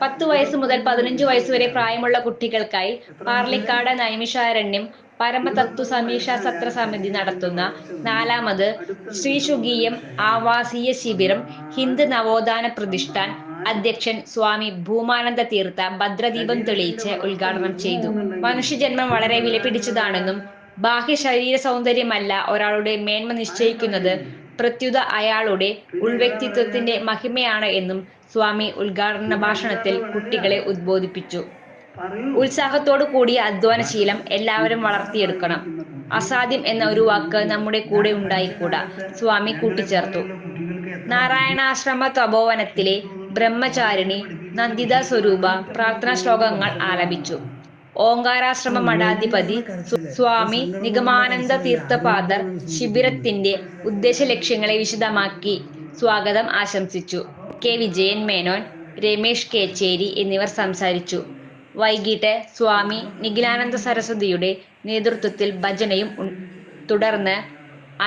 10 വയസ്സ് മുതൽ 15 വയസ്സ് വരെ പ്രായമുള്ള കുട്ടികൾക്കായി പാർലിക്കാട് നൈമിഷാരണ്യം പരമതത്വ സമീക്ഷാ സത്ര സമിതി നടത്തുന്ന 4ാമത് ശ്രീശുഗീയം ആവാസീയ ശിബിരം ഹിന്ദ് നവോത്ഥാന പ്രതിഷ്ഠാൻ അധ്യക്ഷൻ സ്വാമി ഭൂമാനന്ദ തീർത്ഥ ഭദ്രദീപം തെളിയിച്ച് ഉദ്ഘാടനം ചെയ്തു. മനുഷ്യജന്മം വളരെ വിലപിടിച്ചതാണെന്നും ബാഹ്യ ശരീര സൗന്ദര്യമല്ല ഒരാളുടെ മേന്മ നിശ്ചയിക്കുന്നത്, പ്രത്യുത അയാളുടെ ഉൾവ്യക്തിത്വത്തിന്റെ മഹിമയാണ് എന്നും സ്വാമി ഉദ്ഘാടന ഭാഷണത്തിൽ കുട്ടികളെ ഉദ്ബോധിപ്പിച്ചു. ഉത്സാഹത്തോടു കൂടിയ അധ്വാനശീലം എല്ലാവരും വളർത്തിയെടുക്കണം. അസാധ്യം എന്ന ഒരു വാക്ക് നമ്മുടെ കൂടെ ഉണ്ടായിക്കൂടാ, സ്വാമി കൂട്ടിച്ചേർത്തു. നാരായണാശ്രമ തപോവനത്തിലെ ബ്രഹ്മചാരിണി നന്ദിത സ്വരൂപ പ്രാർത്ഥനാ ശ്ലോകങ്ങൾ ആലപിച്ചു. ഓങ്കാരാശ്രമ മഠാധിപതി സ്വാമി നിഗമാനന്ദ തീർത്ഥപാദർ ശിബിരത്തിന്റെ ഉദ്ദേശ ലക്ഷ്യങ്ങളെ വിശദമാക്കി സ്വാഗതം ആശംസിച്ചു. കെ വിജയൻ മേനോൻ, രമേശ് കേച്ചേരി എന്നിവർ സംസാരിച്ചു. വൈകിട്ട് സ്വാമി നിഖിലാനന്ദ സരസ്വതിയുടെ നേതൃത്വത്തിൽ ഭജനയും തുടർന്ന്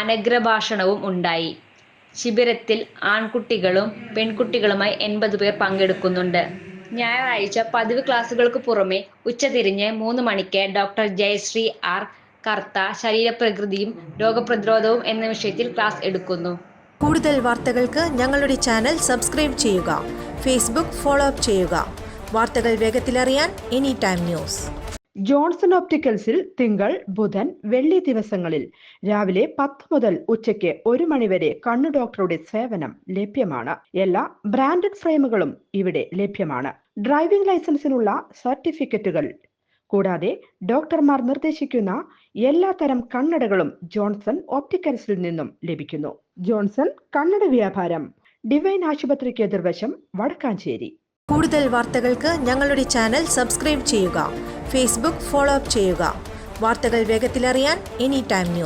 അനുഗ്രഭാഷണവും ഉണ്ടായി. ശിബിരത്തിൽ ആൺകുട്ടികളും പെൺകുട്ടികളുമായി 80 പേർ പങ്കെടുക്കുന്നുണ്ട്. ഞായറാഴ്ച പതിവ് ക്ലാസുകൾക്ക് പുറമെ ഉച്ചതിരിഞ്ഞ് 3 മണിക്ക് ഡോക്ടർ ജയശ്രീ ആർ കർത്ത ശരീരപ്രകൃതിയും രോഗപ്രതിരോധവും എന്ന വിഷയത്തിൽ ക്ലാസ് എടുക്കുന്നു. കൂടുതൽ വാർത്തകൾക്ക് ഞങ്ങളുടെ ചാനൽ സബ്സ്ക്രൈബ് ചെയ്യുക. ഫേസ്ബുക്ക് ഫോളോ അപ്പ് ചെയ്യുക. വാർത്തകൾ വേഗത്തിലറിയാൻ എനി ടൈം ന്യൂസ്. ജോൺസൺ ഓപ്റ്റിക്കൽസിൽ തിങ്കൾ, ബുധൻ, വെള്ളി ദിവസങ്ങളിൽ രാവിലെ 10 മുതൽ ഉച്ചയ്ക്ക് 1 മണിവരെ കണ്ണു ഡോക്ടറുടെ സേവനം ലഭ്യമാണ്. എല്ലാ ബ്രാൻഡഡ് ഫ്രെയിമുകളും ഇവിടെ ലഭ്യമാണ്. ഡ്രൈവിംഗ് ലൈസൻസിനുള്ള സർട്ടിഫിക്കറ്റുകൾ കൂടാതെ ഡോക്ടർമാർ നിർദ്ദേശിക്കുന്ന എല്ലാത്തരം കണ്ണടകളും ജോൺസൺ ഓപ്റ്റിക്കൽസിൽ നിന്നും ലഭിക്കുന്നു. ജോൺസൺ കണ്ണട വ്യാപാരം, ഡിവൈൻ ആശുപത്രിക്ക് എതിർവശം, വടക്കാഞ്ചേരി. കൂടുതൽ വാർത്തകൾക്ക് ഞങ്ങളുടെ ചാനൽ സബ്സ്ക്രൈബ് ചെയ്യുക. ഫേസ്ബുക്ക് ഫോളോ അപ്പ് ചെയ്യുക. വാർത്തകൾ വേഗത്തിലറിയാൻ എനി ടൈം ന്യൂസ്.